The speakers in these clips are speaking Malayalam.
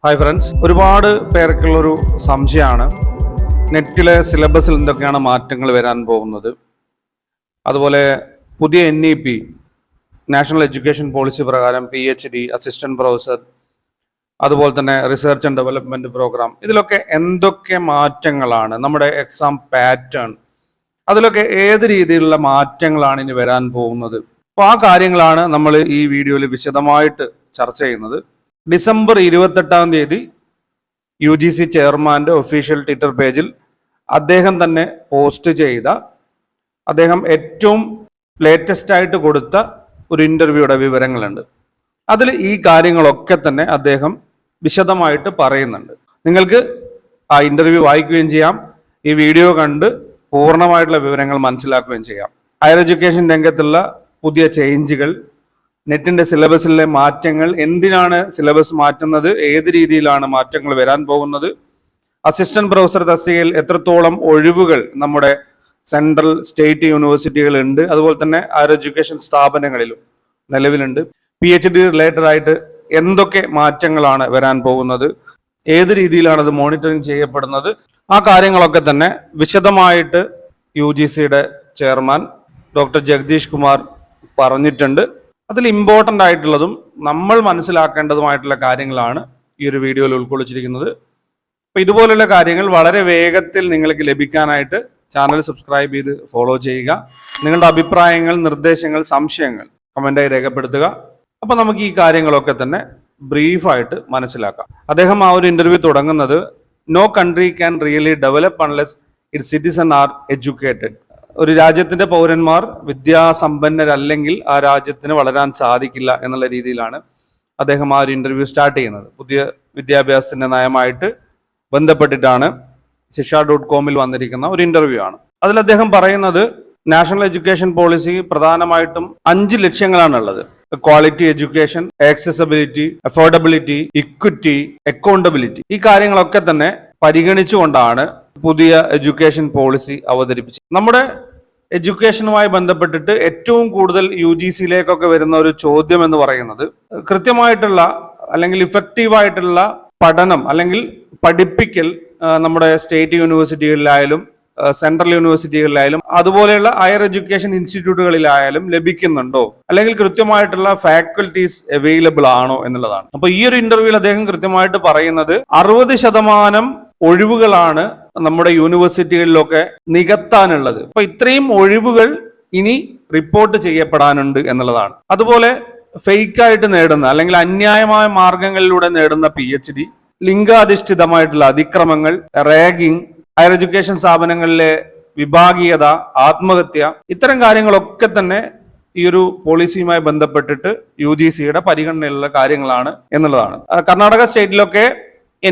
ഹായ് ഫ്രണ്ട്സ്, ഒരുപാട് പേർക്കുള്ളൊരു സംശയമാണ് നെറ്റിലെ സിലബസിൽ എന്തൊക്കെയാണ് മാറ്റങ്ങൾ വരാൻ പോകുന്നത്. അതുപോലെ പുതിയ NEP നാഷണൽ എഡ്യൂക്കേഷൻ പോളിസി പ്രകാരം PhD, അസിസ്റ്റന്റ് പ്രൊഫസർ, അതുപോലെ തന്നെ റിസർച്ച് ആൻഡ് ഡെവലപ്മെന്റ് പ്രോഗ്രാം, ഇതിലൊക്കെ എന്തൊക്കെ മാറ്റങ്ങളാണ്, നമ്മുടെ എക്സാം പാറ്റേൺ, അതിലൊക്കെ ഏത് രീതിയിലുള്ള മാറ്റങ്ങളാണ് ഇനി വരാൻ പോകുന്നത്. അപ്പോൾ ആ കാര്യങ്ങളാണ് നമ്മൾ ഈ വീഡിയോയിൽ വിശദമായിട്ട് ചർച്ച ചെയ്യുന്നത്. ഡിസംബർ 28 UGC ചെയർമാൻ്റെ ഒഫീഷ്യൽ ട്വിറ്റർ പേജിൽ അദ്ദേഹം തന്നെ പോസ്റ്റ് ചെയ്ത, അദ്ദേഹം ഏറ്റവും ലേറ്റസ്റ്റ് ആയിട്ട് കൊടുത്ത ഒരു ഇൻ്റർവ്യൂയുടെ വിവരങ്ങളുണ്ട്. അതിൽ ഈ കാര്യങ്ങളൊക്കെ തന്നെ അദ്ദേഹം വിശദമായിട്ട് പറയുന്നുണ്ട്. നിങ്ങൾക്ക് ആ ഇൻ്റർവ്യൂ വായിക്കുകയും ചെയ്യാം, ഈ വീഡിയോ കണ്ട് പൂർണ്ണമായിട്ടുള്ള വിവരങ്ങൾ മനസ്സിലാക്കുകയും ചെയ്യാം. ഹയർ എഡ്യൂക്കേഷൻ രംഗത്തുള്ള പുതിയ ചേഞ്ചുകൾ, നെറ്റിന്റെ സിലബസിലെ മാറ്റങ്ങൾ, എന്തിനാണ് സിലബസ് മാറ്റുന്നത്, ഏത് രീതിയിലാണ് മാറ്റങ്ങൾ വരാൻ പോകുന്നത്, അസിസ്റ്റന്റ് പ്രൊഫസർ തസ്തികയിൽ എത്രത്തോളം ഒഴിവുകൾ നമ്മുടെ സെൻട്രൽ സ്റ്റേറ്റ് യൂണിവേഴ്സിറ്റികളുണ്ട്, അതുപോലെ തന്നെ ഹയർ എഡ്യൂക്കേഷൻ സ്ഥാപനങ്ങളിലും നിലവിലുണ്ട്, PhD റിലേറ്റഡ് ആയിട്ട് എന്തൊക്കെ മാറ്റങ്ങളാണ് വരാൻ പോകുന്നത്, ഏത് രീതിയിലാണ് അത് മോണിറ്ററിങ് ചെയ്യപ്പെടുന്നത്, ആ കാര്യങ്ങളൊക്കെ തന്നെ വിശദമായിട്ട് UGCയുടെ ചെയർമാൻ ഡോക്ടർ ജഗദീഷ് കുമാർ പറഞ്ഞിട്ടുണ്ട്. അതിൽ ഇമ്പോർട്ടൻ്റ് ആയിട്ടുള്ളതും നമ്മൾ മനസ്സിലാക്കേണ്ടതുമായിട്ടുള്ള കാര്യങ്ങളാണ് ഈ ഒരു വീഡിയോയിൽ ഉൾക്കൊള്ളിച്ചിരിക്കുന്നത്. അപ്പോൾ ഇതുപോലുള്ള കാര്യങ്ങൾ വളരെ വേഗത്തിൽ നിങ്ങൾക്ക് ലഭിക്കാനായിട്ട് ചാനൽ സബ്സ്ക്രൈബ് ചെയ്ത് ഫോളോ ചെയ്യുക. നിങ്ങളുടെ അഭിപ്രായങ്ങൾ, നിർദ്ദേശങ്ങൾ, സംശയങ്ങൾ കമൻ്റായി രേഖപ്പെടുത്തുക. അപ്പോൾ നമുക്ക് ഈ കാര്യങ്ങളൊക്കെ തന്നെ ബ്രീഫായിട്ട് മനസ്സിലാക്കാം. അദ്ദേഹം ആ ഒരു ഇൻ്റർവ്യൂ തുടങ്ങുന്നത്, no country can really develop unless its citizen are educated. ഒരു രാജ്യത്തിന്റെ പൗരന്മാർ വിദ്യാസമ്പന്നരല്ലെങ്കിൽ ആ രാജ്യത്തിന് വളരാൻ സാധിക്കില്ല എന്നുള്ള രീതിയിലാണ് അദ്ദേഹം ആ ഒരു ഇന്റർവ്യൂ സ്റ്റാർട്ട് ചെയ്യുന്നത്. പുതിയ വിദ്യാഭ്യാസത്തിന്റെ നയമായിട്ട് ബന്ധപ്പെട്ടിട്ടാണ് ശിക്ഷ.com വന്നിരിക്കുന്ന ഒരു ഇന്റർവ്യൂ ആണ്. അതിൽ അദ്ദേഹം പറയുന്നത്, നാഷണൽ എഡ്യൂക്കേഷൻ പോളിസി പ്രധാനമായിട്ടും 5 ലക്ഷ്യങ്ങളാണുള്ളത്. Quality education, accessibility, affordability, equity, accountability. ഈ കാര്യങ്ങളൊക്കെ തന്നെ പരിഗണിച്ചുകൊണ്ടാണ് പുതിയ എഡ്യൂക്കേഷൻ പോളിസി അവതരിപ്പിച്ചത്. നമ്മുടെ എഡ്യൂക്കേഷനുമായി ബന്ധപ്പെട്ടിട്ട് ഏറ്റവും കൂടുതൽ UGCയിലേക്കൊക്കെ വരുന്ന ഒരു ചോദ്യം എന്ന് പറയുന്നത്, കൃത്യമായിട്ടുള്ള അല്ലെങ്കിൽ ഇഫക്റ്റീവായിട്ടുള്ള പഠനം അല്ലെങ്കിൽ പഠിപ്പിക്കൽ നമ്മുടെ സ്റ്റേറ്റ് യൂണിവേഴ്സിറ്റികളിലായാലും സെൻട്രൽ യൂണിവേഴ്സിറ്റികളിലായാലും അതുപോലെയുള്ള ഹയർ എഡ്യൂക്കേഷൻ ഇൻസ്റ്റിറ്റ്യൂട്ടുകളിലായാലും ലഭിക്കുന്നുണ്ടോ, അല്ലെങ്കിൽ കൃത്യമായിട്ടുള്ള ഫാക്കൽറ്റീസ് അവൈലബിൾ ആണോ എന്നുള്ളതാണ്. അപ്പൊ ഈ ഒരു ഇന്റർവ്യൂവിൽ അദ്ദേഹം കൃത്യമായിട്ട് പറയുന്നത് 60% ഒഴിവുകളാണ് നമ്മുടെ യൂണിവേഴ്സിറ്റികളിലൊക്കെ നികത്താനുള്ളത്. അപ്പൊ ഇത്രയും ഒഴിവുകൾ ഇനി റിപ്പോർട്ട് ചെയ്യപ്പെടാനുണ്ട് എന്നുള്ളതാണ്. അതുപോലെ ഫേക്കായിട്ട് നേടുന്ന അല്ലെങ്കിൽ അന്യായമായ മാർഗങ്ങളിലൂടെ നേടുന്ന PhD, ലിംഗാധിഷ്ഠിതമായിട്ടുള്ള അതിക്രമങ്ങൾ, റാഗിംഗ്, ഹയർ എഡ്യൂക്കേഷൻ സ്ഥാപനങ്ങളിലെ വിഭാഗീയത, ആത്മഹത്യ, ഇത്തരം കാര്യങ്ങളൊക്കെ തന്നെ ഈ ഒരു പോളിസിയുമായി ബന്ധപ്പെട്ടിട്ട് UGCയുടെ പരിഗണനയിലുള്ള കാര്യങ്ങളാണ് എന്നുള്ളതാണ്. കർണാടക സ്റ്റേറ്റിലൊക്കെ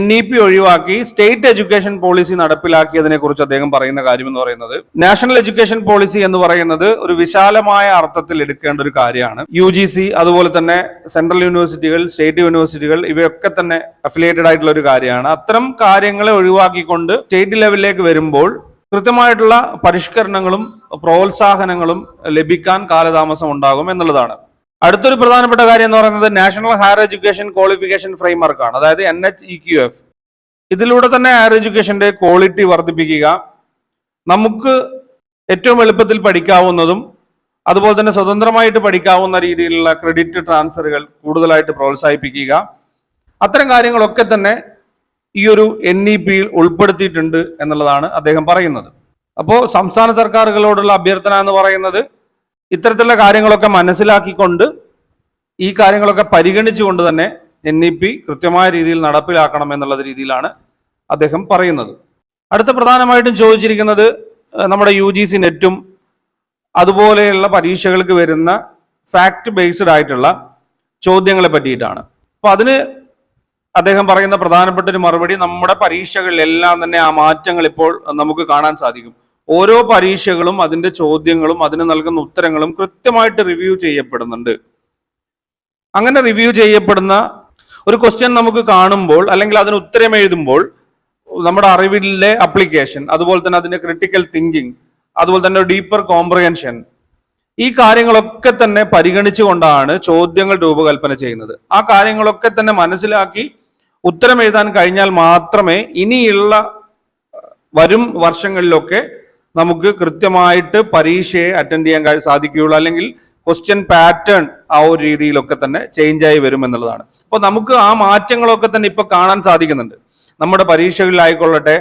NEP ഒഴിവാക്കി സ്റ്റേറ്റ് എഡ്യൂക്കേഷൻ പോളിസി നടപ്പിലാക്കിയതിനെ കുറിച്ച് അദ്ദേഹം പറയുന്ന കാര്യം എന്ന് പറയുന്നത്, നാഷണൽ എഡ്യൂക്കേഷൻ പോളിസി എന്ന് പറയുന്നത് ഒരു വിശാലമായ അർത്ഥത്തിൽ എടുക്കേണ്ട ഒരു കാര്യമാണ്. UGC അതുപോലെ തന്നെ സെൻട്രൽ യൂണിവേഴ്സിറ്റികൾ, സ്റ്റേറ്റ് യൂണിവേഴ്സിറ്റികൾ, ഇവയൊക്കെ തന്നെ അഫിലിയേറ്റഡ് ആയിട്ടുള്ള ഒരു കാര്യമാണ്. അത്തരം കാര്യങ്ങളെ ഒഴിവാക്കിക്കൊണ്ട് സ്റ്റേറ്റ് ലെവലിലേക്ക് വരുമ്പോൾ കൃത്യമായിട്ടുള്ള പരിഷ്കരണങ്ങളും പ്രോത്സാഹനങ്ങളും ലഭിക്കാൻ കാലതാമസം ഉണ്ടാകും എന്നുള്ളതാണ്. അടുത്തൊരു പ്രധാനപ്പെട്ട കാര്യം എന്ന് പറയുന്നത് national higher education qualification framework ആണ്, അതായത് NHEQF. ഇതിലൂടെ തന്നെ ഹയർ എഡ്യൂക്കേഷന്റെ ക്വാളിറ്റി വർദ്ധിപ്പിക്കുക, നമുക്ക് ഏറ്റവും എളുപ്പത്തിൽ പഠിക്കാവുന്നതും അതുപോലെ തന്നെ സ്വതന്ത്രമായിട്ട് പഠിക്കാവുന്ന രീതിയിലുള്ള ക്രെഡിറ്റ് ട്രാൻസ്ഫറുകൾ കൂടുതലായിട്ട് പ്രോത്സാഹിപ്പിക്കുക, അത്തരം കാര്യങ്ങളൊക്കെ തന്നെ ഈ ഒരു NEPയിൽ ഉൾപ്പെടുത്തിയിട്ടുണ്ട് എന്നുള്ളതാണ് അദ്ദേഹം പറയുന്നത്. അപ്പോൾ സംസ്ഥാന സർക്കാരുകളോടുള്ള അഭ്യർത്ഥന എന്ന് പറയുന്നത്, ഇത്തരത്തിലുള്ള കാര്യങ്ങളൊക്കെ മനസ്സിലാക്കിക്കൊണ്ട് ഈ കാര്യങ്ങളൊക്കെ പരിഗണിച്ചുകൊണ്ട് തന്നെ NEP കൃത്യമായ രീതിയിൽ നടപ്പിലാക്കണം എന്നുള്ള രീതിയിലാണ് അദ്ദേഹം പറയുന്നത്. അടുത്ത പ്രധാനമായിട്ടും ചോദിച്ചിരിക്കുന്നത് നമ്മുടെ UGC നെറ്റും അതുപോലെയുള്ള പരീക്ഷകൾക്ക് വരുന്ന ഫാക്ട് ബേസ്ഡ് ആയിട്ടുള്ള ചോദ്യങ്ങളെ പറ്റിയിട്ടാണ്. അപ്പൊ അതിന് അദ്ദേഹം പറയുന്ന പ്രധാനപ്പെട്ട ഒരു മറുപടി, നമ്മുടെ പരീക്ഷകളിലെല്ലാം തന്നെ ആ മാറ്റങ്ങൾ ഇപ്പോൾ നമുക്ക് കാണാൻ സാധിക്കും. ഓരോ പരീക്ഷകളും അതിന്റെ ചോദ്യങ്ങളും അതിന് നൽകുന്ന ഉത്തരങ്ങളും കൃത്യമായിട്ട് റിവ്യൂ ചെയ്യപ്പെടുന്നുണ്ട്. അങ്ങനെ റിവ്യൂ ചെയ്യപ്പെടുന്ന ഒരു ക്വസ്റ്റ്യൻ നമുക്ക് കാണുമ്പോൾ അല്ലെങ്കിൽ അതിന് ഉത്തരം എഴുതുമ്പോൾ നമ്മുടെ അറിവിലെ അപ്ലിക്കേഷൻ, അതുപോലെ തന്നെ അതിന്റെ ക്രിട്ടിക്കൽ തിങ്കിങ്, അതുപോലെ തന്നെ ഡീപ്പർ കോംപ്രിഹെൻഷൻ, ഈ കാര്യങ്ങളൊക്കെ തന്നെ പരിഗണിച്ചുകൊണ്ടാണ് ചോദ്യങ്ങൾ രൂപകൽപ്പന ചെയ്യുന്നത്. ആ കാര്യങ്ങളൊക്കെ തന്നെ മനസ്സിലാക്കി ഉത്തരം എഴുതാൻ കഴിഞ്ഞാൽ മാത്രമേ ഇനിയുള്ള വരും വർഷങ്ങളിലൊക്കെ നമുക്ക് കൃത്യമായിട്ട് പരീക്ഷയെ അറ്റൻഡ് ചെയ്യാൻ സാധിക്കുകയുള്ളൂ. അല്ലെങ്കിൽ ക്വസ്റ്റ്യൻ പാറ്റേൺ ആ ഒരു രീതിയിലൊക്കെ തന്നെ ചേഞ്ചായി വരും എന്നുള്ളതാണ്. അപ്പോൾ നമുക്ക് ആ മാറ്റങ്ങളൊക്കെ തന്നെ ഇപ്പൊ കാണാൻ സാധിക്കുന്നുണ്ട്. നമ്മുടെ പരീക്ഷകളിലായിക്കൊള്ളട്ടെ,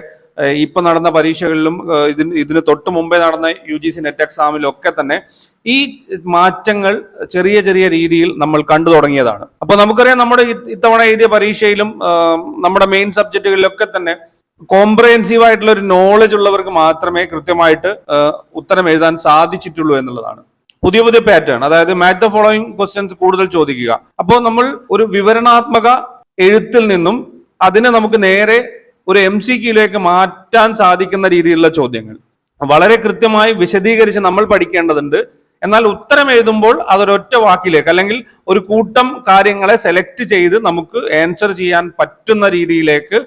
ഇപ്പൊ നടന്ന പരീക്ഷകളിലും ഇതിന് തൊട്ട് മുമ്പേ നടന്ന UGC നെറ്റ് എക്സാമിലും ഒക്കെ തന്നെ ഈ മാറ്റങ്ങൾ ചെറിയ ചെറിയ രീതിയിൽ നമ്മൾ കണ്ടു തുടങ്ങിയതാണ്. അപ്പൊ നമുക്കറിയാം, നമ്മുടെ ഇത്തവണ എഴുതിയ പരീക്ഷയിലും നമ്മുടെ മെയിൻ സബ്ജക്റ്റുകളിലൊക്കെ തന്നെ കോംപ്രഹെൻസീവ് ആയിട്ടുള്ള ഒരു നോളജ് ഉള്ളവർക്ക് മാത്രമേ കൃത്യമായിട്ട് ഉത്തരം എഴുതാൻ സാധിച്ചിട്ടുള്ളൂ എന്നുള്ളതാണ്. പുതിയ പുതിയ പാറ്റേൺ, അതായത് മാച്ച് ദ ഫോളോയിങ് ക്വസ്റ്റ്യൻസ് കൂടുതൽ ചോദിക്കുക. അപ്പോൾ നമ്മൾ ഒരു വിവരണാത്മക എഴുത്തിൽ നിന്നും അതിനെ നമുക്ക് നേരെ ഒരു MCQയിലേക്ക് മാറ്റാൻ സാധിക്കുന്ന രീതിയിലുള്ള ചോദ്യങ്ങൾ വളരെ കൃത്യമായി വിശദീകരിച്ച് നമ്മൾ പഠിക്കേണ്ടതുണ്ട്. എന്നാൽ ഉത്തരം എഴുതുമ്പോൾ അതൊരൊറ്റ വാക്കിലേക്ക് അല്ലെങ്കിൽ ഒരു കൂട്ടം കാര്യങ്ങളെ സെലക്ട് ചെയ്ത് നമുക്ക് ആൻസർ ചെയ്യാൻ പറ്റുന്ന രീതിയിലേക്ക്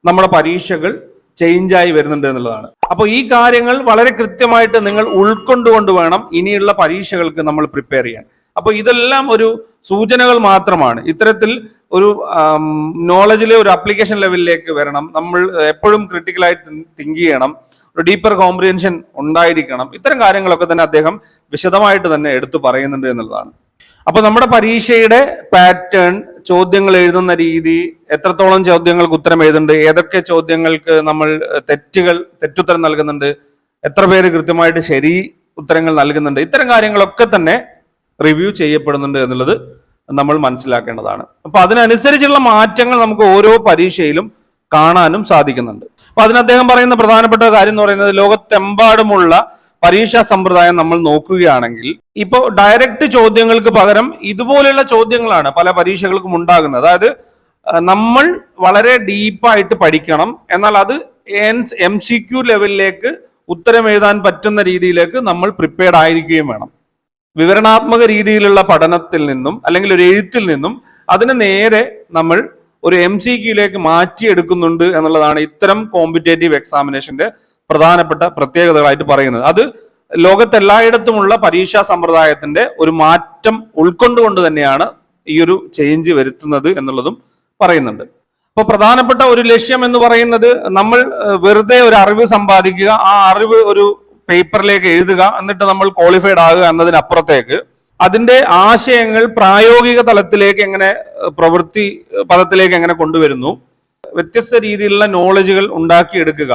നമ്മുടെ പരീക്ഷകൾ ചേഞ്ചായി വരുന്നുണ്ട് എന്നുള്ളതാണ്. അപ്പോൾ ഈ കാര്യങ്ങൾ വളരെ കൃത്യമായിട്ട് നിങ്ങൾ ഉൾക്കൊണ്ടുകൊണ്ട് വേണം ഇനിയുള്ള പരീക്ഷകൾക്ക് നമ്മൾ പ്രിപ്പയർ ചെയ്യാൻ. അപ്പോൾ ഇതെല്ലാം ഒരു സൂചനകൾ മാത്രമാണ്. ഇത്തരത്തിൽ ഒരു നോളജിലെ ഒരു അപ്ലിക്കേഷൻ ലെവലിലേക്ക് വരണം. നമ്മൾ എപ്പോഴും ക്രിട്ടിക്കലായിട്ട് തിങ്ക് ചെയ്യണം, ഒരു ഡീപ്പർ കോംപ്രിഹെൻഷൻ ഉണ്ടായിരിക്കണം. ഇത്തരം കാര്യങ്ങളൊക്കെ തന്നെ അദ്ദേഹം വിശദമായിട്ട് തന്നെ എടുത്തു പറയുന്നുണ്ട് എന്നുള്ളതാണ്. അപ്പൊ നമ്മുടെ പരീക്ഷയുടെ പാറ്റേൺ, ചോദ്യങ്ങൾ എഴുതുന്ന രീതി, എത്രത്തോളം ചോദ്യങ്ങൾക്ക് ഉത്തരം എഴുതുന്നുണ്ട്, ഏതൊക്കെ ചോദ്യങ്ങൾക്ക് നമ്മൾ തെറ്റുത്തരം നൽകുന്നുണ്ട്, എത്ര പേര് കൃത്യമായിട്ട് ശരി ഉത്തരങ്ങൾ നൽകുന്നുണ്ട്, ഇത്തരം കാര്യങ്ങളൊക്കെ തന്നെ റിവ്യൂ ചെയ്യപ്പെടുന്നുണ്ട് എന്നുള്ളത് നമ്മൾ മനസ്സിലാക്കേണ്ടതാണ്. അപ്പൊ അതിനനുസരിച്ചുള്ള മാറ്റങ്ങൾ നമുക്ക് ഓരോ പരീക്ഷയിലും കാണാനും സാധിക്കുന്നുണ്ട്. അപ്പൊ അതിന് അദ്ദേഹം പറയുന്ന പ്രധാനപ്പെട്ട കാര്യം എന്ന് പറയുന്നത്, ലോകത്തെമ്പാടുമുള്ള പരീക്ഷാ സമ്പ്രദായം നമ്മൾ നോക്കുകയാണെങ്കിൽ ഇപ്പോൾ ഡയറക്റ്റ് ചോദ്യങ്ങൾക്ക് പകരം ഇതുപോലെയുള്ള ചോദ്യങ്ങളാണ് പല പരീക്ഷകൾക്കും ഉണ്ടാകുന്നത്. അതായത് നമ്മൾ വളരെ ഡീപ്പായിട്ട് പഠിക്കണം, എന്നാൽ അത് MCQ ലെവലിലേക്ക് ഉത്തരം എഴുതാൻ പറ്റുന്ന രീതിയിലേക്ക് നമ്മൾ പ്രിപ്പയർഡ് ആയിരിക്കുകയും വേണം. വിവരണാത്മക രീതിയിലുള്ള പഠനത്തിൽ നിന്നും അല്ലെങ്കിൽ ഒരു എഴുത്തിൽ നിന്നും അതിനെ നേരെ നമ്മൾ ഒരു MCQയിലേക്ക് മാറ്റിയെടുക്കുന്നുണ്ട് എന്നുള്ളതാണ് ഇത്തരം കോമ്പറ്റേറ്റീവ് എക്സാമിനേഷന്റെ പ്രധാനപ്പെട്ട പ്രത്യേകതകളായിട്ട് പറയുന്നത്. അത് ലോകത്തെല്ലായിടത്തുമുള്ള പരീക്ഷാ സമ്പ്രദായത്തിന്റെ ഒരു മാറ്റം ഉൾക്കൊണ്ടുകൊണ്ട് തന്നെയാണ് ഈ ഒരു ചേഞ്ച് വരുത്തുന്നത് എന്നുള്ളതും പറയുന്നുണ്ട്. അപ്പൊ പ്രധാനപ്പെട്ട ഒരു ലക്ഷ്യം എന്ന് പറയുന്നത്, നമ്മൾ വെറുതെ ഒരു അറിവ് സമ്പാദിക്കുക, ആ അറിവ് ഒരു പേപ്പറിലേക്ക് എഴുതുക, എന്നിട്ട് നമ്മൾ ക്വാളിഫൈഡ് ആകുക എന്നതിനപ്പുറത്തേക്ക് അതിന്റെ ആശയങ്ങൾ പ്രായോഗിക തലത്തിലേക്ക് എങ്ങനെ, പ്രവൃത്തി പദത്തിലേക്ക് എങ്ങനെ കൊണ്ടുവരുന്നു, വ്യത്യസ്ത രീതിയിലുള്ള നോളജുകൾ ഉണ്ടാക്കിയെടുക്കുക,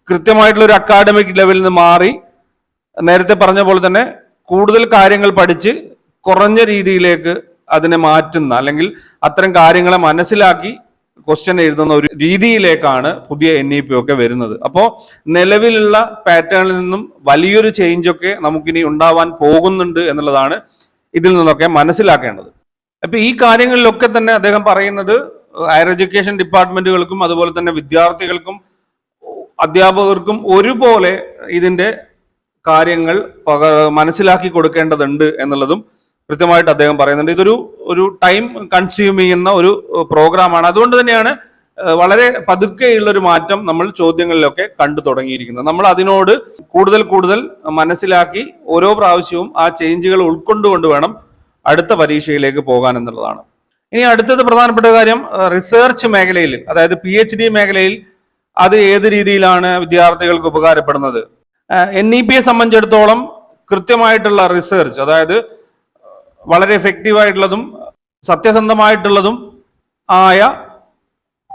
കൃത്യമായിട്ടുള്ള ഒരു അക്കാഡമിക് ലെവലിൽ നിന്ന് മാറി നേരത്തെ പറഞ്ഞ പോലെ തന്നെ കൂടുതൽ കാര്യങ്ങൾ പഠിച്ച് കുറഞ്ഞ രീതിയിലേക്ക് അതിനെ മാറ്റുന്ന, അല്ലെങ്കിൽ അത്തരം കാര്യങ്ങളെ മനസ്സിലാക്കി ക്വസ്റ്റ്യൻ എഴുതുന്ന ഒരു രീതിയിലേക്കാണ് പുതിയ NEP ഒക്കെ വരുന്നത്. അപ്പോൾ നിലവിലുള്ള പാറ്റേണിൽ നിന്നും വലിയൊരു ചേഞ്ച് ഒക്കെ നമുക്കിനി ഉണ്ടാവാൻ പോകുന്നുണ്ട് എന്നുള്ളതാണ് ഇതിൽ നിന്നൊക്കെ മനസ്സിലാക്കേണ്ടത്. അപ്പൊ ഈ കാര്യങ്ങളിലൊക്കെ തന്നെ അദ്ദേഹം പറയുന്നത് ഹയർ എഡ്യൂക്കേഷൻ ഡിപ്പാർട്ട്മെന്റുകൾക്കും അതുപോലെ തന്നെ വിദ്യാർത്ഥികൾക്കും അധ്യാപകർക്കും ഒരുപോലെ ഇതിന്റെ കാര്യങ്ങൾ മനസ്സിലാക്കി കൊടുക്കേണ്ടതുണ്ട് എന്നുള്ളതും കൃത്യമായിട്ട് അദ്ദേഹം പറയുന്നുണ്ട്. ഇതൊരു ടൈം കൺസ്യൂം ചെയ്യുന്ന ഒരു പ്രോഗ്രാമാണ്. അതുകൊണ്ട് തന്നെയാണ് വളരെ പതുക്കെയുള്ള ഒരു മാറ്റം നമ്മൾ ചോദ്യങ്ങളിലൊക്കെ കണ്ടു തുടങ്ങിയിരിക്കുന്നത്. നമ്മൾ അതിനോട് കൂടുതൽ മനസ്സിലാക്കി ഓരോ പ്രാവശ്യവും ആ ചേഞ്ചുകൾ ഉൾക്കൊണ്ടുകൊണ്ട് വേണം അടുത്ത പരീക്ഷയിലേക്ക് പോകാൻ എന്നുള്ളതാണ്. ഇനി അടുത്തത് പ്രധാനപ്പെട്ട കാര്യം, റിസർച്ച് മേഖലയിൽ, അതായത് PhD മേഖലയിൽ അത് ഏത് രീതിയിലാണ് വിദ്യാർത്ഥികൾക്ക് ഉപകാരപ്പെടുന്നത്. NEPയെ സംബന്ധിച്ചിടത്തോളം കൃത്യമായിട്ടുള്ള റിസർച്ച്, അതായത് വളരെ എഫക്റ്റീവായിട്ടുള്ളതും സത്യസന്ധമായിട്ടുള്ളതും ആയ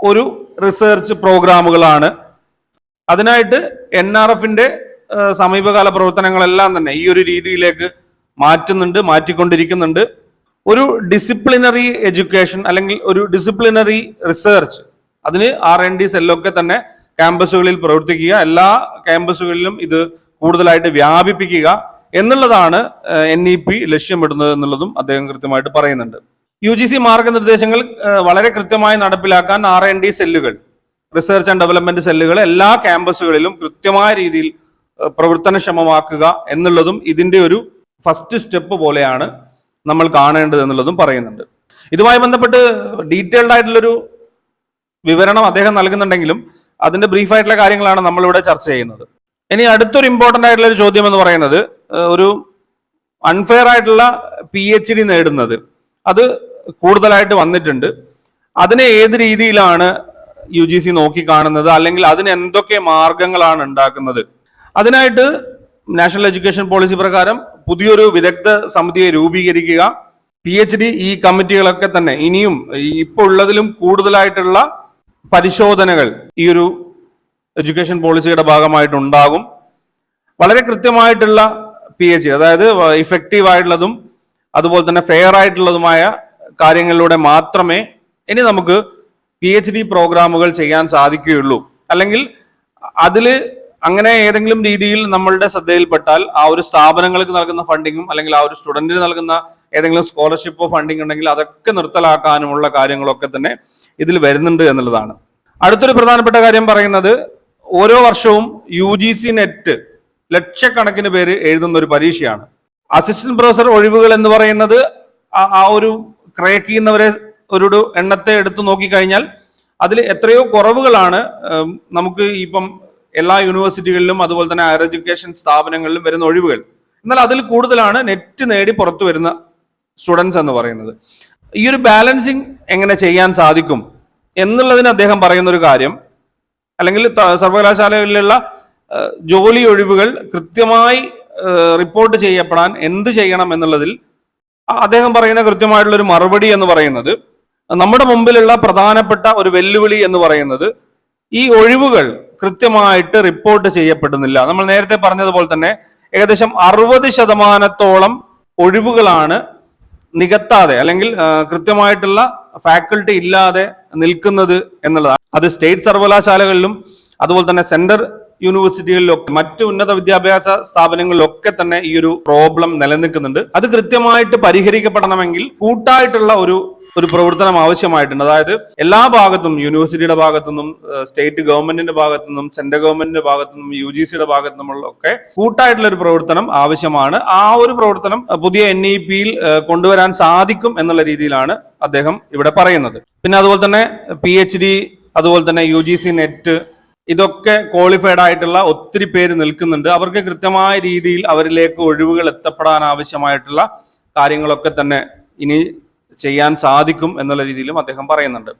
ഒരു റിസർച്ച് പ്രോഗ്രാമുകളാണ്. അതിനായിട്ട് NRFന്റെ സമീപകാല പ്രവർത്തനങ്ങളെല്ലാം തന്നെ ഈ ഒരു രീതിയിലേക്ക് മാറ്റിക്കൊണ്ടിരിക്കുന്നുണ്ട്. ഒരു ഡിസിപ്ലിനറി എഡ്യൂക്കേഷൻ അല്ലെങ്കിൽ ഒരു ഡിസിപ്ലിനറി റിസർച്ച്, അതിന് R&D സെല്ലൊക്കെ തന്നെ ക്യാമ്പസുകളിൽ പ്രവർത്തിക്കുക, എല്ലാ ക്യാമ്പസുകളിലും ഇത് കൂടുതലായിട്ട് വ്യാപിപ്പിക്കുക എന്നുള്ളതാണ് NEP ലക്ഷ്യമിടുന്നത് എന്നുള്ളതും അദ്ദേഹം കൃത്യമായിട്ട് പറയുന്നുണ്ട്. UGC മാർഗനിർദ്ദേശങ്ങൾ വളരെ കൃത്യമായി നടപ്പിലാക്കാൻ R&D സെല്ലുകൾ, റിസർച്ച് ആൻഡ് ഡെവലപ്മെന്റ് സെല്ലുകൾ എല്ലാ ക്യാമ്പസുകളിലും കൃത്യമായ രീതിയിൽ പ്രവർത്തനക്ഷമമാക്കുക എന്നുള്ളതും ഇതിന്റെ ഒരു ഫസ്റ്റ് സ്റ്റെപ്പ് പോലെയാണ് നമ്മൾ കാണേണ്ടത് എന്നുള്ളതും പറയുന്നുണ്ട്. ഇതുമായി ബന്ധപ്പെട്ട് ഡീറ്റെയിൽഡ് ആയിട്ടുള്ളൊരു വിവരണം അദ്ദേഹം നൽകുന്നുണ്ടെങ്കിലും അതിന്റെ ബ്രീഫായിട്ടുള്ള കാര്യങ്ങളാണ് നമ്മളിവിടെ ചർച്ച ചെയ്യുന്നത്. ഇനി അടുത്തൊരു ഇമ്പോർട്ടൻ്റ് ആയിട്ടുള്ള ഒരു ചോദ്യം എന്ന് പറയുന്നത്, ഒരു അൺഫെയർ ആയിട്ടുള്ള PhD നേടുന്നത് അത് കൂടുതലായിട്ട് വന്നിട്ടുണ്ട്. അതിനെ ഏത് രീതിയിലാണ് UGC നോക്കിക്കാണുന്നത്, അല്ലെങ്കിൽ അതിന് എന്തൊക്കെ മാർഗങ്ങളാണ് ഉണ്ടാക്കുന്നത്? അതിനായിട്ട് നാഷണൽ എഡ്യൂക്കേഷൻ പോളിസി പ്രകാരം പുതിയൊരു വിദഗ്ധ സമിതിയെ രൂപീകരിക്കുക. PhD ഈ കമ്മിറ്റികളൊക്കെ തന്നെ ഇനിയും ഇപ്പോൾ ഉള്ളതിലും കൂടുതലായിട്ടുള്ള പരിശോധനകൾ ഈ ഒരു എഡ്യൂക്കേഷൻ പോളിസിയുടെ ഭാഗമായിട്ട് ഉണ്ടാകും. വളരെ കൃത്യമായിട്ടുള്ള PhD, അതായത് ഇഫക്റ്റീവ് ആയിട്ടുള്ളതും അതുപോലെ തന്നെ ഫെയർ ആയിട്ടുള്ളതുമായ കാര്യങ്ങളിലൂടെ മാത്രമേ ഇനി നമുക്ക് PhD പ്രോഗ്രാമുകൾ ചെയ്യാൻ സാധിക്കുകയുള്ളൂ. അല്ലെങ്കിൽ അതിൽ അങ്ങനെ ഏതെങ്കിലും രീതിയിൽ നമ്മളുടെ ശ്രദ്ധയിൽപ്പെട്ടാൽ ആ ഒരു സ്ഥാപനങ്ങൾക്ക് നൽകുന്ന ഫണ്ടിങ്ങും അല്ലെങ്കിൽ ആ ഒരു സ്റ്റുഡന്റിന് നൽകുന്ന ഏതെങ്കിലും സ്കോളർഷിപ്പോ ഫണ്ടിങ് ഉണ്ടെങ്കിൽ അതൊക്കെ നിർത്തലാക്കാനുമുള്ള കാര്യങ്ങളൊക്കെ തന്നെ ഇതിൽ വരുന്നുണ്ട് എന്നുള്ളതാണ്. അടുത്തൊരു പ്രധാനപ്പെട്ട കാര്യം പറയുന്നത്, ഓരോ വർഷവും UGC നെറ്റ് ലക്ഷക്കണക്കിന് പേര് എഴുതുന്ന ഒരു പരീക്ഷയാണ്. അസിസ്റ്റന്റ് പ്രൊഫസർ ഒഴിവുകൾ എന്ന് പറയുന്നത് ആ ഒരു ക്രാക്ക് ചെയ്യുന്നവരെ ഒരു എണ്ണത്തെ എടുത്തു നോക്കിക്കഴിഞ്ഞാൽ അതിൽ എത്രയോ കുറവുകളാണ് നമുക്ക് ഇപ്പം എല്ലാ യൂണിവേഴ്സിറ്റികളിലും അതുപോലെ തന്നെ ഹയർ എഡ്യൂക്കേഷൻ സ്ഥാപനങ്ങളിലും വരുന്ന ഒഴിവുകൾ. എന്നാൽ അതിൽ കൂടുതലാണ് നെറ്റ് നേടി പുറത്തു വരുന്ന സ്റ്റുഡൻസ് എന്ന് പറയുന്നത്. ഈ ഒരു ബാലൻസിങ് എങ്ങനെ ചെയ്യാൻ സാധിക്കും എന്നുള്ളതിന് അദ്ദേഹം പറയുന്ന ഒരു കാര്യം, അല്ലെങ്കിൽ സർവകലാശാലകളിലുള്ള ജോലി ഒഴിവുകൾ കൃത്യമായി റിപ്പോർട്ട് ചെയ്യപ്പെടാൻ എന്ത് ചെയ്യണം എന്നുള്ളതിൽ അദ്ദേഹം പറയുന്ന കൃത്യമായിട്ടുള്ള ഒരു മറുപടി എന്ന് പറയുന്നത്, നമ്മുടെ മുമ്പിലുള്ള പ്രധാനപ്പെട്ട ഒരു വെല്ലുവിളി എന്ന് പറയുന്നത് ഈ ഒഴിവുകൾ കൃത്യമായിട്ട് റിപ്പോർട്ട് ചെയ്യപ്പെടുന്നില്ല. നമ്മൾ നേരത്തെ പറഞ്ഞതുപോലെ തന്നെ ഏകദേശം 60% ഒഴിവുകളാണ് നികത്താതെ അല്ലെങ്കിൽ കൃത്യമായിട്ടുള്ള ഫാക്കൽറ്റി ഇല്ലാതെ നിൽക്കുന്നത് എന്നുള്ളതാണ്. അത് സ്റ്റേറ്റ് സർവകലാശാലകളിലും അതുപോലെ തന്നെ സെൻട്രൽ യൂണിവേഴ്സിറ്റികളിലൊക്കെ മറ്റ് ഉന്നത വിദ്യാഭ്യാസ സ്ഥാപനങ്ങളിലൊക്കെ തന്നെ ഈ ഒരു പ്രോബ്ലം നിലനിൽക്കുന്നുണ്ട്. അത് കൃത്യമായിട്ട് പരിഹരിക്കപ്പെടണമെങ്കിൽ കൂട്ടായിട്ടുള്ള ഒരു പ്രവർത്തനം ആവശ്യമായിട്ടുണ്ട്. അതായത് എല്ലാ ഭാഗത്തും, യൂണിവേഴ്സിറ്റിയുടെ ഭാഗത്തുനിന്നും സ്റ്റേറ്റ് ഗവൺമെന്റിന്റെ ഭാഗത്തുനിന്നും സെൻട്രൽ ഗവൺമെന്റിന്റെ ഭാഗത്തുനിന്നും UGCയുടെ ഭാഗത്തുനിന്നുള്ള ഒക്കെ കൂട്ടായിട്ടുള്ള ഒരു പ്രവർത്തനം ആവശ്യമാണ്. ആ ഒരു പ്രവർത്തനം പുതിയ NEP-യിൽ കൊണ്ടുവരാൻ സാധിക്കും എന്നുള്ള രീതിയിലാണ് അദ്ദേഹം ഇവിടെ പറയുന്നത്. പിന്നെ അതുപോലെ തന്നെ PhD, അതുപോലെ തന്നെ UGC നെറ്റ്, ഇതൊക്കെ ക്വാളിഫൈഡ് ആയിട്ടുള്ള ഒത്തിരി പേര് നിൽക്കുന്നുണ്ട്. അവർക്ക് കൃത്യമായ രീതിയിൽ അവരിലേക്ക് ഒഴിവുകൾ എത്തപ്പെടാൻ ആവശ്യമായിട്ടുള്ള കാര്യങ്ങളൊക്കെ തന്നെ ഇനി ചെയ്യാൻ സാധിക്കും എന്നുള്ള രീതിയിലും അദ്ദേഹം പറയുന്നുണ്ട്.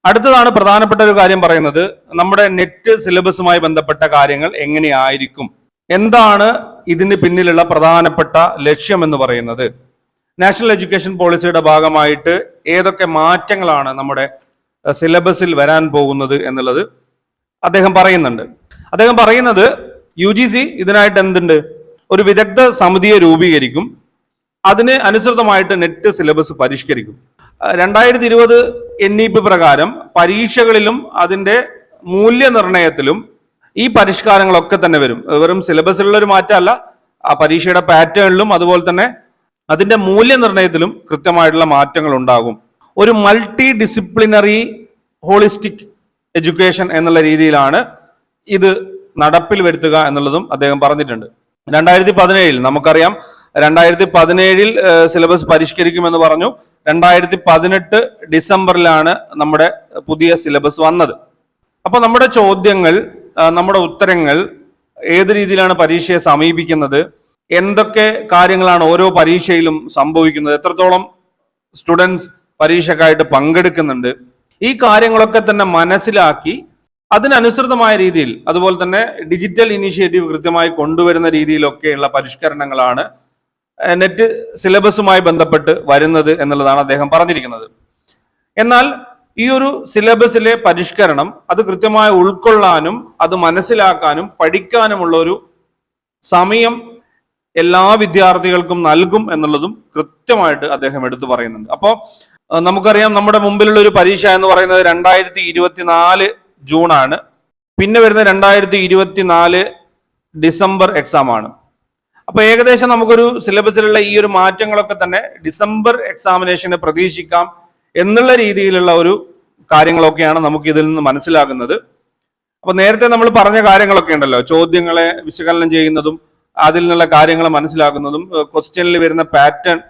അടുത്തതാണ് പ്രധാനപ്പെട്ട ഒരു കാര്യം പറയുന്നത്, നമ്മുടെ നെറ്റ് സിലബസുമായി ബന്ധപ്പെട്ട കാര്യങ്ങൾ എങ്ങനെയായിരിക്കും, എന്താണ് ഇതിന് പിന്നിലുള്ള പ്രധാനപ്പെട്ട ലക്ഷ്യം എന്ന് പറയുന്നത്, നാഷണൽ എഡ്യൂക്കേഷൻ പോളിസിയുടെ ഭാഗമായിട്ട് ഏതൊക്കെ മാറ്റങ്ങളാണ് നമ്മുടെ സിലബസിൽ വരാൻ പോകുന്നത് എന്നുള്ളത് അദ്ദേഹം പറയുന്നുണ്ട്. അദ്ദേഹം പറയുന്നത് UGC ഇതിനായിട്ട് എന്തുണ്ട്, ഒരു വിദഗ്ധ സമിതിയെ രൂപീകരിക്കും, അതിന് അനുസൃതമായിട്ട് നെറ്റ് സിലബസ് പരിഷ്കരിക്കും. 2020 NEP പ്രകാരം പരീക്ഷകളിലും അതിന്റെ മൂല്യനിർണയത്തിലും ഈ പരിഷ്കാരങ്ങളൊക്കെ തന്നെ വരും. വെറും സിലബസിലുള്ള ഒരു മാറ്റമല്ല, ആ പരീക്ഷയുടെ പാറ്റേണിലും അതുപോലെ തന്നെ അതിന്റെ മൂല്യനിർണയത്തിലും കൃത്യമായിട്ടുള്ള മാറ്റങ്ങൾ ഉണ്ടാകും. ഒരു മൾട്ടി ഡിസിപ്ലിനറി ഹോളിസ്റ്റിക് എഡ്യൂക്കേഷൻ എന്നുള്ള രീതിയിലാണ് ഇത് നടപ്പിൽ വരുത്തുക എന്നുള്ളതും അദ്ദേഹം പറഞ്ഞിട്ടുണ്ട്. 2017 നമുക്കറിയാം, 2017 സിലബസ് പരിഷ്കരിക്കുമെന്ന് പറഞ്ഞു. 2018 ഡിസംബറിലാണ് നമ്മുടെ പുതിയ സിലബസ് വന്നത്. അപ്പൊ നമ്മുടെ ചോദ്യങ്ങൾ, നമ്മുടെ ഉത്തരങ്ങൾ, ഏത് രീതിയിലാണ് പരീക്ഷയെ സമീപിക്കുന്നത്, എന്തൊക്കെ കാര്യങ്ങളാണ് ഓരോ പരീക്ഷയിലും സംഭവിക്കുന്നത്, എത്രത്തോളം സ്റ്റുഡൻസ് പരീക്ഷക്കായിട്ട് പങ്കെടുക്കുന്നുണ്ട്, ഈ കാര്യങ്ങളൊക്കെ തന്നെ മനസ്സിലാക്കി അതിനനുസൃതമായ രീതിയിൽ, അതുപോലെ തന്നെ ഡിജിറ്റൽ ഇനീഷ്യേറ്റീവ് കൃത്യമായി കൊണ്ടുവരുന്ന രീതിയിലൊക്കെയുള്ള പരിഷ്കരണങ്ങളാണ് നെറ്റ് സിലബസുമായി ബന്ധപ്പെട്ട് വരുന്നത് എന്നുള്ളതാണ് അദ്ദേഹം പറഞ്ഞിരിക്കുന്നത്. എന്നാൽ ഈ ഒരു സിലബസിലെ പരിഷ്കരണം അത് കൃത്യമായി ഉൾക്കൊള്ളാനും അത് മനസ്സിലാക്കാനും പഠിക്കാനുമുള്ള ഒരു സമയം എല്ലാ വിദ്യാർത്ഥികൾക്കും നൽകും എന്നുള്ളതും കൃത്യമായിട്ട് അദ്ദേഹം എടുത്തു പറയുന്നുണ്ട്. അപ്പോൾ നമുക്കറിയാം, നമ്മുടെ മുമ്പിലുള്ള ഒരു പരീക്ഷ എന്ന് പറയുന്നത് 2024 ജൂൺ ആണ്. പിന്നെ വരുന്ന 2024 ഡിസംബർ എക്സാം ആണ്. അപ്പൊ ഏകദേശം നമുക്കൊരു സിലബസിലുള്ള ഈ ഒരു മാറ്റങ്ങളൊക്കെ തന്നെ ഡിസംബർ എക്സാമിനേഷന് പ്രതീക്ഷിക്കാം എന്നുള്ള രീതിയിലുള്ള ഒരു കാര്യങ്ങളൊക്കെയാണ് നമുക്ക് ഇതിൽ നിന്ന് മനസ്സിലാകുന്നത്. അപ്പൊ നേരത്തെ നമ്മൾ പറഞ്ഞ കാര്യങ്ങളൊക്കെ ഉണ്ടല്ലോ, ചോദ്യങ്ങളെ വിശകലനം ചെയ്യുന്നതും അതിൽ നിന്നുള്ള കാര്യങ്ങൾ മനസ്സിലാക്കുന്നതും, ക്വസ്റ്റ്യനിൽ വരുന്ന പാറ്റേൺ,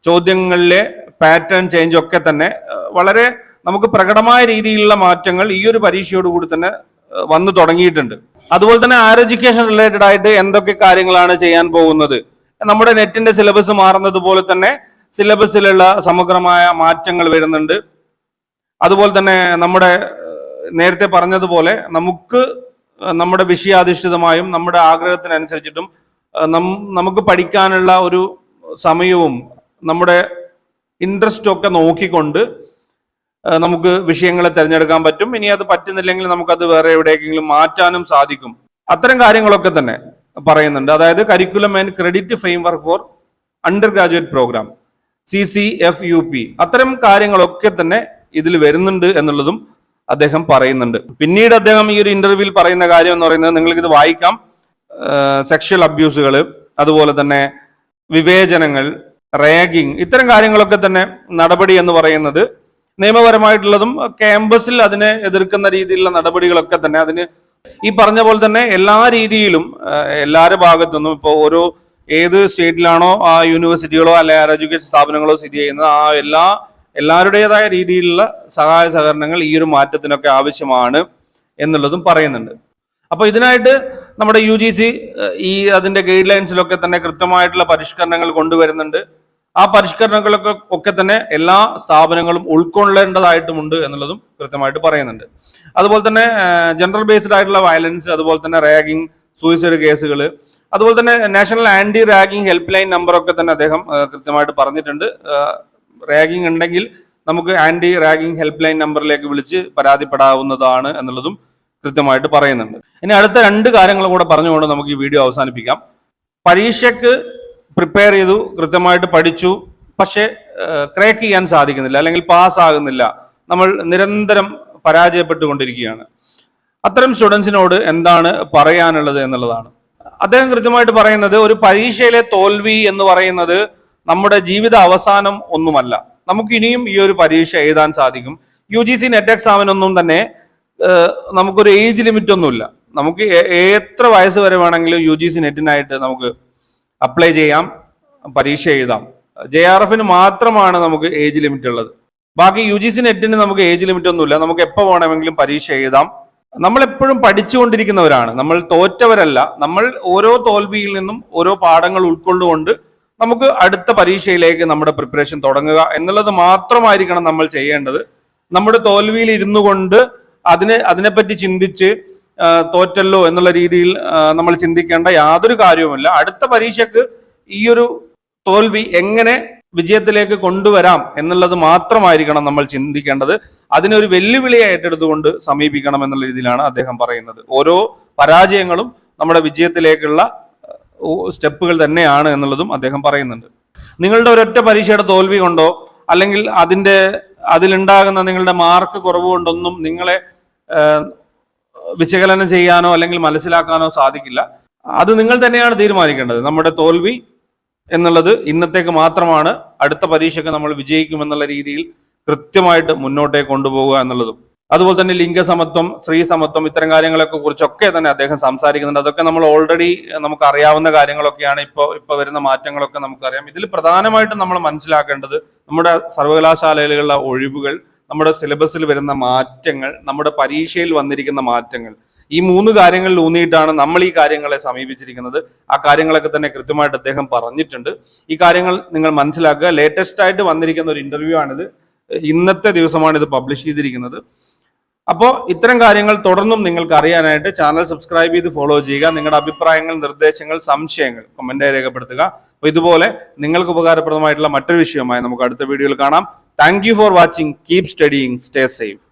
ചോദ്യങ്ങളിലെ പാറ്റേൺ ചേഞ്ച് ഒക്കെ തന്നെ വളരെ നമുക്ക് പ്രകടമായ രീതിയിലുള്ള മാറ്റങ്ങൾ ഈ ഒരു പരീക്ഷയോടുകൂടി തന്നെ വന്നു തുടങ്ങിയിട്ടുണ്ട്. അതുപോലെ തന്നെ ഹയർ എഡ്യൂക്കേഷൻ റിലേറ്റഡ് ആയിട്ട് എന്തൊക്കെ കാര്യങ്ങളാണ് ചെയ്യാൻ പോകുന്നത്, നമ്മുടെ നെറ്റിന്റെ സിലബസ് മാറുന്നത് പോലെ തന്നെ സിലബസിലുള്ള സമഗ്രമായ മാറ്റങ്ങൾ വരുന്നുണ്ട്. അതുപോലെ തന്നെ നമ്മുടെ നേരത്തെ പറഞ്ഞതുപോലെ നമുക്ക് നമ്മുടെ വിഷയാധിഷ്ഠിതമായും നമ്മുടെ ആഗ്രഹത്തിനനുസരിച്ചിട്ടും നമുക്ക് പഠിക്കാനുള്ള ഒരു സമയവും നമ്മുടെ ഇൻട്രസ്റ്റും ഒക്കെ നോക്കിക്കൊണ്ട് നമുക്ക് വിഷയങ്ങളെ തിരഞ്ഞെടുക്കാൻ പറ്റും. ഇനി അത് പറ്റുന്നില്ലെങ്കിൽ നമുക്കത് വേറെ എവിടെയെങ്കിലും മാറ്റാനും സാധിക്കും. അത്തരം കാര്യങ്ങളൊക്കെ തന്നെ പറയുന്നുണ്ട്. അതായത് curriculum and credit framework for undergraduate program CCFUP, അത്തരം കാര്യങ്ങളൊക്കെ തന്നെ ഇതിൽ വരുന്നുണ്ട് എന്നുള്ളതും അദ്ദേഹം പറയുന്നുണ്ട്. പിന്നീട് അദ്ദേഹം ഈ ഒരു ഇന്റർവ്യൂവിൽ പറയുന്ന കാര്യം എന്ന് പറയുന്നത്, നിങ്ങൾക്കിത് വായിക്കാം, സെക്ഷൽ അബ്യൂസുകൾ, അതുപോലെ തന്നെ വിവേചനങ്ങൾ, റാഗിങ്, ഇത്തരം കാര്യങ്ങളൊക്കെ തന്നെ നടപടി എന്ന് പറയുന്നത് നിയമപരമായിട്ടുള്ളതും ക്യാമ്പസിൽ അതിനെ എതിർക്കുന്ന രീതിയിലുള്ള നടപടികളൊക്കെ തന്നെ അതിന് ഈ പറഞ്ഞ പോലെ തന്നെ എല്ലാ രീതിയിലും എല്ലാവരുടെ ഭാഗത്തുനിന്നും ഇപ്പോൾ ഓരോ ഏത് സ്റ്റേറ്റിലാണോ ആ യൂണിവേഴ്സിറ്റികളോ അല്ലെ ഹയർ എഡ്യൂക്കേഷൻ സ്ഥാപനങ്ങളോ സ്ഥിതി ചെയ്യുന്നത് ആ എല്ലാവരുടേതായ രീതിയിലുള്ള സഹായ സഹകരണങ്ങൾ ഈ ഒരു മാറ്റത്തിനൊക്കെ ആവശ്യമാണ് എന്നുള്ളതും പറയുന്നുണ്ട്. അപ്പോൾ ഇതിനായിട്ട് നമ്മുടെ UGC അതിന്റെ ഗൈഡ് ലൈൻസിലൊക്കെ തന്നെ കൃത്യമായിട്ടുള്ള പരിഷ്കരണങ്ങൾ കൊണ്ടുവരുന്നുണ്ട്. ആ പരിഷ്കരണങ്ങളൊക്കെ തന്നെ എല്ലാ സ്ഥാപനങ്ങളും ഉൾക്കൊള്ളേണ്ടതായിട്ടുമുണ്ട് എന്നുള്ളതും കൃത്യമായിട്ട് പറയുന്നുണ്ട്. അതുപോലെ തന്നെ ജെൻഡർ ബേസ്ഡ് ആയിട്ടുള്ള വയലൻസ്, അതുപോലെ തന്നെ റാഗിങ്, സൂയിസൈഡ് കേസുകൾ, അതുപോലെ തന്നെ national anti ragging helpline നമ്പറൊക്കെ തന്നെ അദ്ദേഹം കൃത്യമായിട്ട് പറഞ്ഞിട്ടുണ്ട്. റാഗിങ് ഉണ്ടെങ്കിൽ നമുക്ക് ആന്റി റാഗിങ് ഹെൽപ്പ് ലൈൻ നമ്പറിലേക്ക് വിളിച്ച് പരാതിപ്പെടാവുന്നതാണ് എന്നുള്ളതും കൃത്യമായിട്ട് പറയുന്നുണ്ട്. ഇനി അടുത്ത 2 കാര്യങ്ങളും കൂടെ പറഞ്ഞുകൊണ്ട് നമുക്ക് ഈ വീഡിയോ അവസാനിപ്പിക്കാം. പരീക്ഷയ്ക്ക് പ്രിപ്പയർ ചെയ്തു, കൃത്യമായിട്ട് പഠിച്ചു, പക്ഷേ ക്രാക്ക് ചെയ്യാൻ സാധിക്കുന്നില്ല, അല്ലെങ്കിൽ പാസ് ആകുന്നില്ല, നമ്മൾ നിരന്തരം പരാജയപ്പെട്ടുകൊണ്ടിരിക്കുകയാണ്. അത്തരം സ്റ്റുഡൻസിനോട് എന്താണ് പറയാനുള്ളത് എന്നുള്ളതാണ് അദ്ദേഹം കൃത്യമായിട്ട് പറയുന്നത്. ഒരു പരീക്ഷയിലെ തോൽവി എന്ന് പറയുന്നത് നമ്മുടെ ജീവിത അവസാനം ഒന്നുമല്ല. നമുക്ക് ഇനിയും ഈ ഒരു പരീക്ഷ എഴുതാൻ സാധിക്കും. UGC നെറ്റ് എക്സാമിനൊന്നും തന്നെ നമുക്കൊരു ഏജ് ലിമിറ്റ് ഒന്നുമില്ല. നമുക്ക് എത്ര വയസ്സ് വരെ വേണമെങ്കിലും UGC നെറ്റിനായിട്ട് നമുക്ക് അപ്ലൈ ചെയ്യാം, പരീക്ഷ എഴുതാം. JRFന് മാത്രമാണ് നമുക്ക് ഏജ് ലിമിറ്റ് ഉള്ളത്. ബാക്കി UGC നെറ്റിന് നമുക്ക് ഏജ് ലിമിറ്റ് ഒന്നുമില്ല. നമുക്ക് എപ്പോൾ വേണമെങ്കിലും പരീക്ഷ എഴുതാം. നമ്മൾ എപ്പോഴും പഠിച്ചുകൊണ്ടിരിക്കുന്നവരാണ്, നമ്മൾ തോറ്റവരല്ല. നമ്മൾ ഓരോ തോൽവിയിൽ നിന്നും ഓരോ പാഠങ്ങൾ ഉൾക്കൊണ്ടുകൊണ്ട് നമുക്ക് അടുത്ത പരീക്ഷയിലേക്ക് നമ്മുടെ പ്രിപ്പറേഷൻ തുടങ്ങുക എന്നുള്ളത് മാത്രമായിരിക്കണം നമ്മൾ ചെയ്യേണ്ടത്. നമ്മുടെ തോൽവിയിൽ ഇരുന്നു കൊണ്ട് അതിനെപ്പറ്റി ചിന്തിച്ച് തോറ്റല്ലോ എന്നുള്ള രീതിയിൽ നമ്മൾ ചിന്തിക്കേണ്ട യാതൊരു കാര്യവുമില്ല. അടുത്ത പരീക്ഷയ്ക്ക് ഈ ഒരു തോൽവി എങ്ങനെ വിജയത്തിലേക്ക് കൊണ്ടുവരാം എന്നുള്ളത് മാത്രമായിരിക്കണം നമ്മൾ ചിന്തിക്കേണ്ടത്. അതിനൊരു വെല്ലുവിളിയായി ഏറ്റെടുത്തുകൊണ്ട് സമീപിക്കണം എന്നുള്ള രീതിയിലാണ് അദ്ദേഹം പറയുന്നത്. ഓരോ പരാജയങ്ങളും നമ്മുടെ വിജയത്തിലേക്കുള്ള സ്റ്റെപ്പുകൾ തന്നെയാണ് എന്നുള്ളതും അദ്ദേഹം പറയുന്നുണ്ട്. നിങ്ങളുടെ ഒരൊറ്റ പരീക്ഷയുടെ തോൽവി കൊണ്ടോ അല്ലെങ്കിൽ അതിലുണ്ടാകുന്ന നിങ്ങളുടെ മാർക്ക് കുറവ് കൊണ്ടൊന്നും നിങ്ങളെ വിശകലനം ചെയ്യാനോ അല്ലെങ്കിൽ മനസ്സിലാക്കാനോ സാധിക്കില്ല. അത് നിങ്ങൾ തന്നെയാണ് തീരുമാനിക്കേണ്ടത്. നമ്മുടെ തോൽവി എന്നുള്ളത് ഇന്നത്തേക്ക് മാത്രമാണ്, അടുത്ത പരീക്ഷയ്ക്ക് നമ്മൾ വിജയിക്കുമെന്നുള്ള രീതിയിൽ കൃത്യമായിട്ട് മുന്നോട്ടേക്ക് കൊണ്ടുപോകുക എന്നുള്ളതും. അതുപോലെ തന്നെ ലിംഗസമത്വം, സ്ത്രീ സമത്വം, ഇത്തരം കാര്യങ്ങളൊക്കെ കുറിച്ചൊക്കെ തന്നെ അദ്ദേഹം സംസാരിക്കുന്നുണ്ട്. അതൊക്കെ നമ്മൾ ഓൾറെഡി നമുക്ക് അറിയാവുന്ന കാര്യങ്ങളൊക്കെയാണ്. ഇപ്പൊ വരുന്ന മാറ്റങ്ങളൊക്കെ നമുക്കറിയാം. ഇതിൽ പ്രധാനമായിട്ടും നമ്മൾ മനസ്സിലാക്കേണ്ടത് നമ്മുടെ സർവകലാശാലയിലുള്ള ഒഴിവുകൾ, നമ്മുടെ സിലബസിൽ വരുന്ന മാറ്റങ്ങൾ, നമ്മുടെ പരീക്ഷയിൽ വന്നിരിക്കുന്ന മാറ്റങ്ങൾ, ഈ 3 കാര്യങ്ങളിൽ ഊന്നിയിട്ടാണ് നമ്മൾ ഈ കാര്യങ്ങളെ സമീപിച്ചിരിക്കുന്നത്. ആ കാര്യങ്ങളൊക്കെ തന്നെ കൃത്യമായിട്ട് അദ്ദേഹം പറഞ്ഞിട്ടുണ്ട്. ഈ കാര്യങ്ങൾ നിങ്ങൾ മനസ്സിലാക്കുക. ലേറ്റസ്റ്റ് ആയിട്ട് വന്നിരിക്കുന്ന ഒരു ഇന്റർവ്യൂ ആണിത്. ഇന്നത്തെ ദിവസമാണ് ഇത് പബ്ലിഷ് ചെയ്തിരിക്കുന്നത്. അപ്പോൾ ഇത്തരം കാര്യങ്ങൾ തുടർന്നും നിങ്ങൾക്ക് അറിയാനായിട്ട് ചാനൽ സബ്സ്ക്രൈബ് ചെയ്ത് ഫോളോ ചെയ്യുക. നിങ്ങളുടെ അഭിപ്രായങ്ങൾ, നിർദ്ദേശങ്ങൾ, സംശയങ്ങൾ കമന്റായി രേഖപ്പെടുത്തുക. അപ്പോൾ ഇതുപോലെ നിങ്ങൾക്ക് ഉപകാരപ്രദമായിട്ടുള്ള മറ്റൊരു വിഷയമായി നമുക്ക് അടുത്ത വീഡിയോയിൽ കാണാം. Thank you for watching. Keep studying. Stay safe.